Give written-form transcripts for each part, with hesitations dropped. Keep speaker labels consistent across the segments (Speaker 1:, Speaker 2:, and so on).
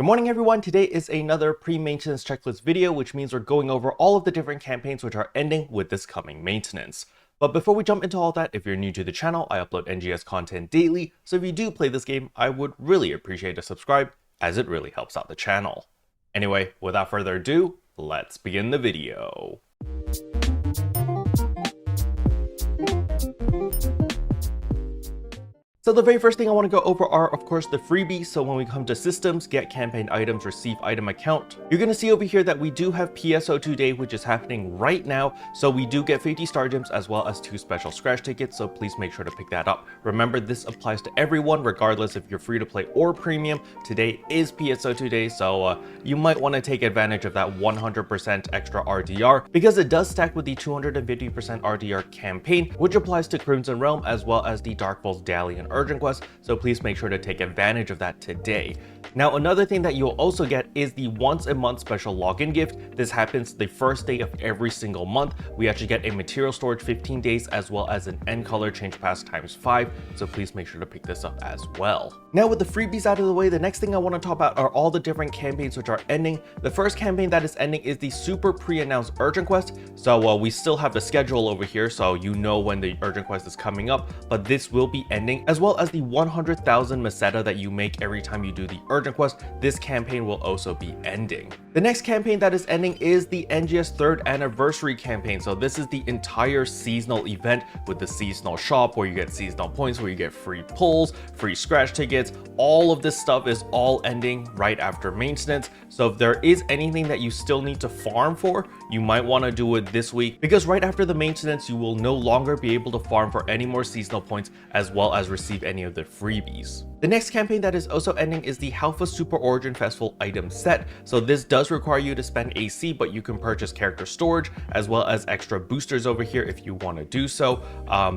Speaker 1: Good morning everyone, today is another pre-maintenance checklist video, which means we're going over all of the different campaigns which are ending with this coming maintenance. But before we jump into all that, if you're new to the channel, I upload NGS content daily, so if you do play this game, I would really appreciate a subscribe, as it really helps out the channel. Anyway, without further ado, let's begin the video. So the very first thing I want to go over are, of course, the freebies. So when we come to systems, get campaign items, receive item account, you're going to see over here that we do have PSO2 day, which is happening right now. So we do get 50 star gems as well as 2 special scratch tickets. So please make sure to pick that up. Remember, this applies to everyone, regardless if you're free to play or premium. Today is PSO2 day, so you might want to take advantage of that 100% extra RDR because it does stack with the 250% RDR campaign, which applies to Crimson Realm as well as the Dark Vault's Daily and Urgent Quest, so please make sure to take advantage of that today. Now, another thing that you'll also get is the once a month special login gift. This happens the first day of every single month. We actually get a material storage 15 days as well as an end color change pass ×5, so please make sure to pick this up as well. Now, with the freebies out of the way, the next thing I want to talk about are all the different campaigns which are ending. The first campaign that is ending is the super pre-announced Urgent Quest. So we still have the schedule over here, so you know when the Urgent Quest is coming up, but this will be ending, as well as the 100,000 meseta that you make every time you do the Urgent Quest. This campaign will also be ending. The next campaign that is ending is the NGS 3rd anniversary campaign. So this is the entire seasonal event with the seasonal shop where you get seasonal points, where you get free pulls, free scratch tickets. All of this stuff is all ending right after maintenance. So if there is anything that you still need to farm for, you might want to do it this week, because right after the maintenance, you will no longer be able to farm for any more seasonal points as well as receive any of the freebies. The next campaign that is also ending is the Halpha Super Origin Festival item set. So this does require you to spend AC, but you can purchase character storage as well as extra boosters over here if you want to do so.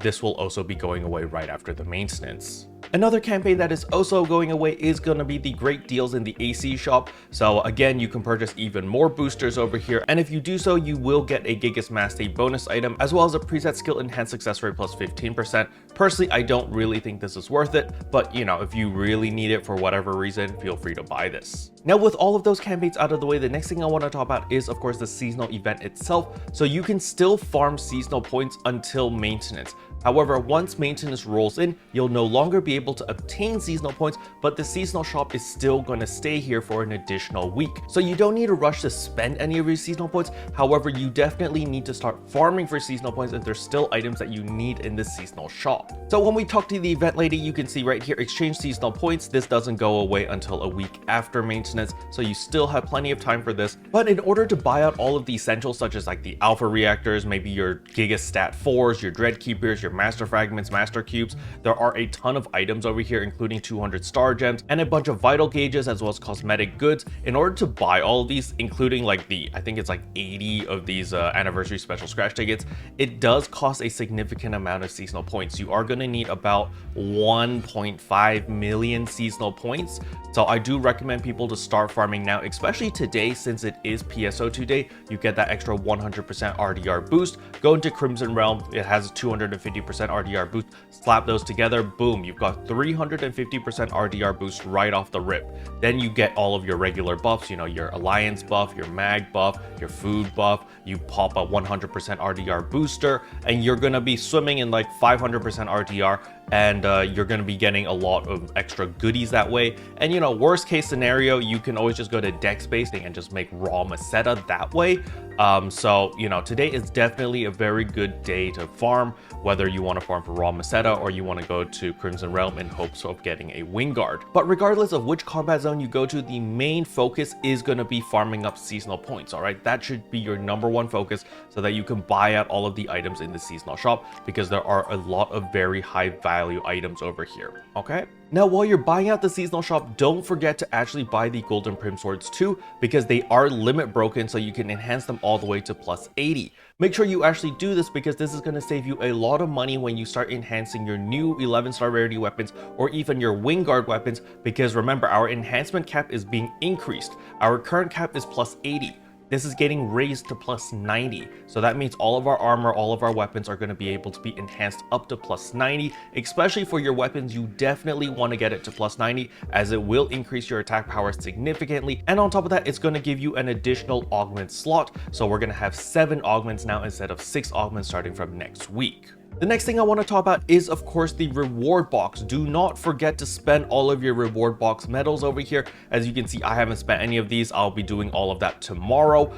Speaker 1: This will also be going away right after the maintenance. Another campaign that is also going away is going to be the great deals in the AC shop. So again, you can purchase even more boosters over here, and if you do so, you will get a Gigas Mass Day bonus item as well as a preset skill enhanced success rate plus 15%. Personally, I don't really think this is worth it, but you know, if you really need it for whatever reason, feel free to buy this. Now, with all of those campaigns out of the way, the next thing I want to talk about is, of course, the seasonal event itself. So you can still farm seasonal points until maintenance. However, once maintenance rolls in, you'll no longer be able to obtain seasonal points, but the seasonal shop is still going to stay here for an additional week. So you don't need to rush to spend any of your seasonal points. However, you definitely need to start farming for seasonal points if there's still items that you need in the seasonal shop. So when we talk to the event lady, you can see right here, exchange seasonal points. This doesn't go away until a week after maintenance, so you still have plenty of time for this. But in order to buy out all of the essentials, such as like the alpha reactors, maybe your Giga Stat 4s, your Dread Keepers, your Master Fragments, Master Cubes, there are a ton of items over here, including 200 star gems and a bunch of vital gauges as well as cosmetic goods. In order to buy all of these, including like I think it's like 80 of these anniversary special scratch tickets, it does cost a significant amount of seasonal points. You are going to need about 1.5 million seasonal points. So I do recommend people to start farming now, especially today, since it is PSO2 day. You get that extra 100% RDR boost. Go into Crimson Realm, it has 250% RDR boost. Slap those together, boom, you've got 350% RDR boost right off the rip. Then you get all of your regular buffs, you know, your Alliance buff, your Mag buff, your food buff. You pop a 100% RDR booster, and you're gonna be swimming in like 500% RDR, and you're going to be getting a lot of extra goodies that way. And you know, worst case scenario, you can always just go to dex based and just make raw meseta that way. So you know, today is definitely a very good day to farm, whether you want to farm for raw meseta or you want to go to Crimson Realm in hopes of getting a Wingguard. But regardless of which combat zone you go to, the main focus is going to be farming up seasonal points. All right, that should be your #1 focus, so that you can buy out all of the items in the seasonal shop, because there are a lot of very high value items over here. Okay, now while you're buying out the seasonal shop, don't forget to actually buy the golden prim swords too, because they are limit broken, so you can enhance them all the way to plus 80. Make sure you actually do this, because this is going to save you a lot of money when you start enhancing your new 11-star rarity weapons or even your Wingguard weapons, because remember, our enhancement cap is being increased. Our current cap is plus 80. this is getting raised to plus 90. So that means all of our armor, all of our weapons are going to be able to be enhanced up to plus 90, especially for your weapons. You definitely want to get it to plus 90 as it will increase your attack power significantly. And on top of that, it's going to give you an additional augment slot. So we're going to have 7 augments now instead of 6 augments starting from next week. The next thing I want to talk about is, of course, the reward box. Do not forget to spend all of your reward box medals over here. As you can see, I haven't spent any of these. I'll be doing all of that tomorrow.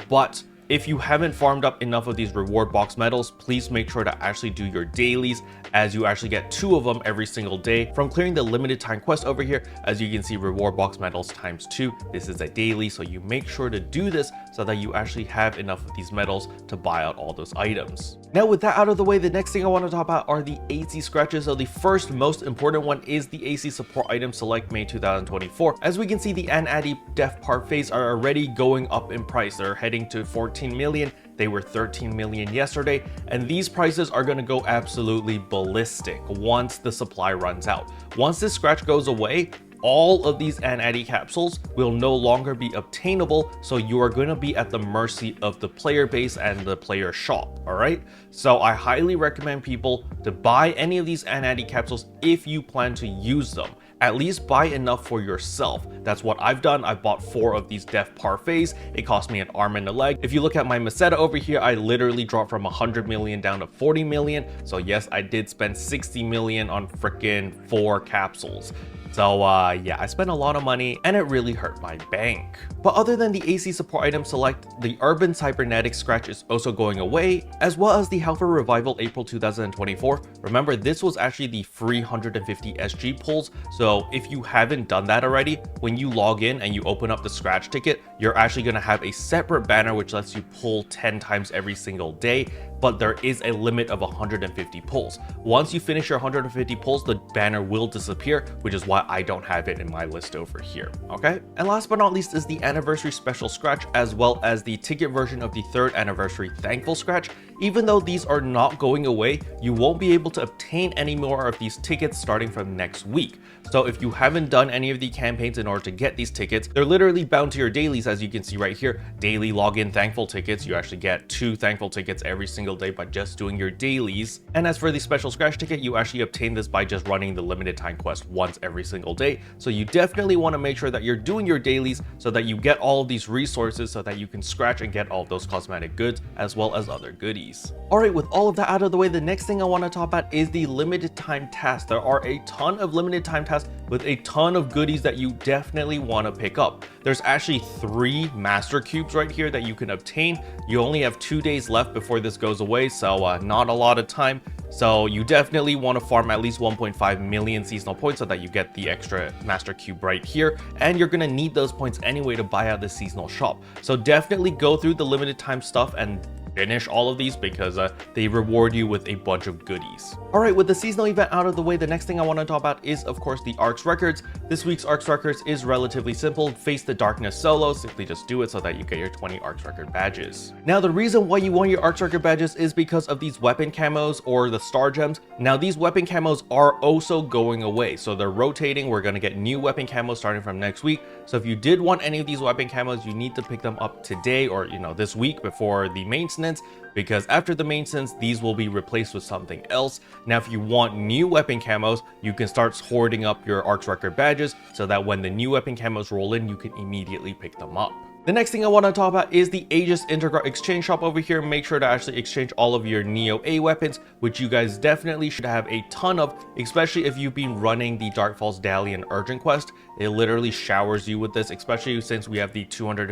Speaker 1: But if you haven't farmed up enough of these reward box medals, please make sure to actually do your dailies, as you actually get 2 of them every single day from clearing the limited time quest over here. As you can see, reward box medals times 2. This is a daily, so you make sure to do this so that you actually have enough of these medals to buy out all those items. Now, with that out of the way, the next thing I want to talk about are the AC scratches. So the first most important one is the AC support item select May 2024. As we can see, the Anadi Def Parfaits are already going up in price. They're heading to 14 million. They were 13 million yesterday, and these prices are going to go absolutely ballistic once the supply runs out. Once this scratch goes away, all of these Anadi capsules will no longer be obtainable, so you are going to be at the mercy of the player base and the player shop. All right, so I highly recommend people to buy any of these Anadi capsules if you plan to use them. At least buy enough for yourself. That's what I've done. I bought 4 of these Def Parfaits. It cost me an arm and a leg. If you look at my Meseta over here, I literally dropped from 100 million down to 40 million. So yes, I did spend 60 million on freaking 4 capsules. So yeah, I spent a lot of money and it really hurt my bank. But other than the AC support item select, the Urban Cybernetic scratch is also going away, as well as the Helper Revival April 2024. Remember, this was actually the free 150 SG pulls. So if you haven't done that already, when you log in and you open up the scratch ticket, you're actually going to have a separate banner which lets you pull 10 times every single day. But there is a limit of 150 pulls. Once you finish your 150 pulls, the banner will disappear, which is why I don't have it in my list over here, okay? And last but not least is the Anniversary Special Scratch, as well as the ticket version of the 3rd Anniversary Thankful Scratch. Even though these are not going away, you won't be able to obtain any more of these tickets starting from next week. So if you haven't done any of the campaigns in order to get these tickets, they're literally bound to your dailies, as you can see right here. Daily login thankful tickets. You actually get 2 thankful tickets every single day by just doing your dailies. And as for the special scratch ticket, you actually obtain this by just running the limited time quest once every single day. So you definitely want to make sure that you're doing your dailies so that you get all of these resources so that you can scratch and get all of those cosmetic goods as well as other goodies. Alright, with all of that out of the way, the next thing I want to talk about is the limited time tasks. There are a ton of limited time tasks with a ton of goodies that you definitely want to pick up. There's actually 3 master cubes right here that you can obtain. You only have 2 days left before this goes away, so not a lot of time. So you definitely want to farm at least 1.5 million seasonal points so that you get the extra master cube right here, and you're going to need those points anyway to buy out the seasonal shop. So definitely go through the limited time stuff and finish all of these because they reward you with a bunch of goodies. Alright, with the seasonal event out of the way, the next thing I want to talk about is, of course, the Arks Records. This week's Arks Records is relatively simple. Face the Darkness solo. Simply just do it so that you get your 20 Arks Record badges. Now, the reason why you want your Arks Record badges is because of these weapon camos or the star gems. Now, these weapon camos are also going away. So they're rotating. We're going to get new weapon camos starting from next week. So if you did want any of these weapon camos, you need to pick them up today or, this week before the maintenance, because after the maintenance, these will be replaced with something else. Now, if you want new weapon camos, you can start hoarding up your Arks Record badges so that when the new weapon camos roll in, you can immediately pick them up. The next thing I want to talk about is the Aegis Integra exchange shop over here. Make sure to actually exchange all of your Neo A weapons, which you guys definitely should have a ton of, especially if you've been running the Dark Falls Dalian Urgent Quest. It literally showers you with this, especially since we have the 250%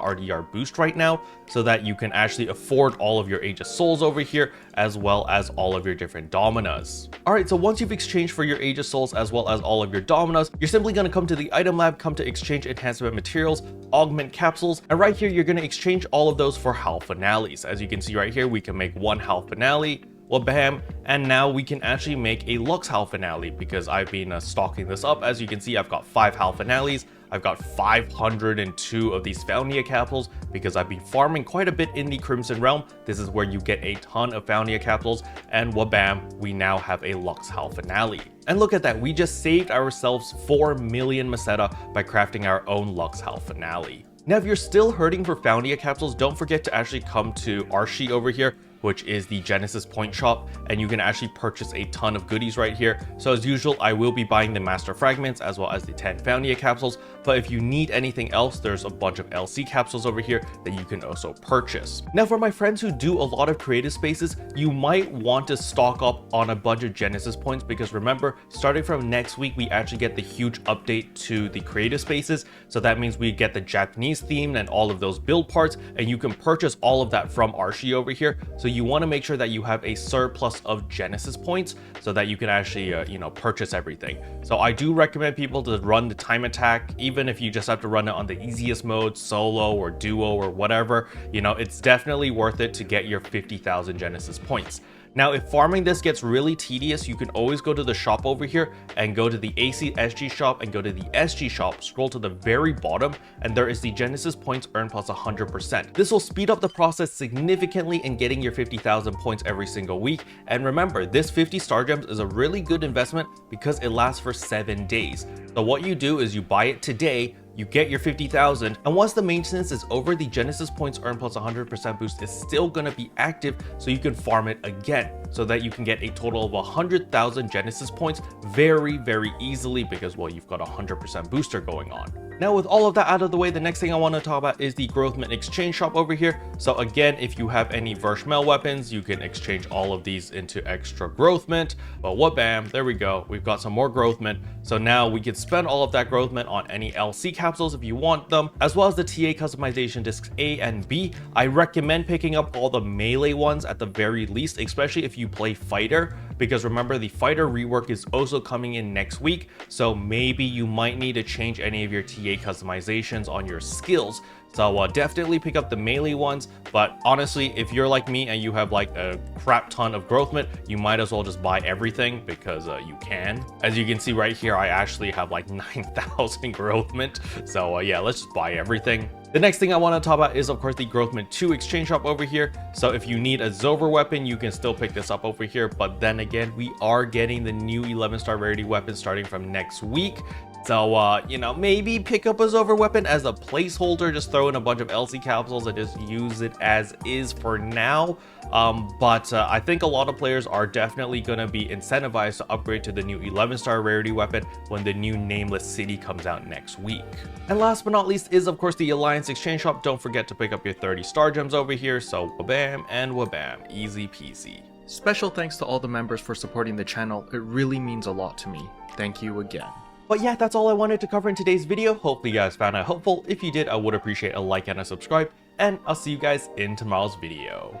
Speaker 1: RDR boost right now, so that you can actually afford all of your Aegis Souls over here, as well as all of your different Dominas. Alright, so once you've exchanged for your Aegis Souls, as well as all of your Dominas, you're simply going to come to the item lab, come to exchange enhancement materials, augment capsules, and right here, you're going to exchange all of those for Halphinales. As you can see right here, we can make 1 Halphinale. Well, bam, and now we can actually make a Lux Halphinale because I've been stocking this up. As you can see, I've got 5 Halphinales. I've got 502 of these Faunia capsules because I've been farming quite a bit in the Crimson Realm. This is where you get a ton of Faunia capsules, and wabam, we now have a Lux Halphinale. And look at that, we just saved ourselves 4 million Meseta by crafting our own Lux Halphinale. Now, if you're still hurting for Foundia capsules, don't forget to actually come to Arshi over here, which is the Genesis Point shop, and you can actually purchase a ton of goodies right here. So as usual, I will be buying the Master Fragments as well as the 10 Foundia capsules, but if you need anything else, there's a bunch of LC capsules over here that you can also purchase. Now, for my friends who do a lot of creative spaces, you might want to stock up on a bunch of Genesis points, because remember, starting from next week, we actually get the huge update to the creative spaces. So that means we get the Japanese theme and all of those build parts, and you can purchase all of that from Arshi over here. So you want to make sure that you have a surplus of Genesis points so that you can actually, purchase everything. So I do recommend people to run the time attack, even if you just have to run it on the easiest mode, solo or duo or whatever. It's definitely worth it to get your 50,000 Genesis points. Now, if farming this gets really tedious, you can always go to the shop over here and go to the AC SG shop and go to the SG shop, scroll to the very bottom, and there is the Genesis points earn plus 100%. This will speed up the process significantly in getting your 50,000 points every single week. And remember, this 50 star gems is a really good investment because it lasts for 7 days. So what you do is you buy it today, you get your 50,000, and once the maintenance is over, the Genesis points earn plus 100% boost is still gonna be active, so you can farm it again, so that you can get a total of 100,000 Genesis points very, very easily, because, well, you've got a 100% booster going on. Now, with all of that out of the way, the next thing I want to talk about is the Growthment exchange shop over here. So again, if you have any Vershmel weapons, you can exchange all of these into extra Growthment. But what bam, there we go. We've got some more Growthment. So now we can spend all of that Growthment on any LC capsules if you want them, as well as the TA customization discs A and B. I recommend picking up all the melee ones at the very least, especially if you play fighter, because remember, the fighter rework is also coming in next week. So maybe you might need to change any of your TA customizations on your skills. So definitely pick up the melee ones, but honestly, if you're like me and you have like a crap ton of Growthment, you might as well just buy everything, because you can. As you can see right here, I actually have like 9,000 Growthment. So yeah, let's just buy everything. The next thing I want to talk about is, of course, the Growthment 2 exchange shop over here. So if you need a Zover weapon, you can still pick this up over here. But then again, we are getting the new 11-star rarity weapon starting from next week. So, maybe pick up a Zover weapon as a placeholder, just throw in a bunch of LC capsules and just use it as is for now. But I think a lot of players are definitely going to be incentivized to upgrade to the new 11-star rarity weapon when the new Nameless City comes out next week. And last but not least is, of course, the Alliance exchange shop. Don't forget to pick up your 30 star gems over here. So wabam and wabam, easy peasy.
Speaker 2: Special thanks to all the members for supporting the channel. It really means a lot to me. Thank you again.
Speaker 1: But yeah, that's all I wanted to cover in today's video. Hopefully you guys found it helpful. If you did, I would appreciate a like and a subscribe, and I'll see you guys in tomorrow's video.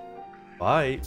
Speaker 1: Bye.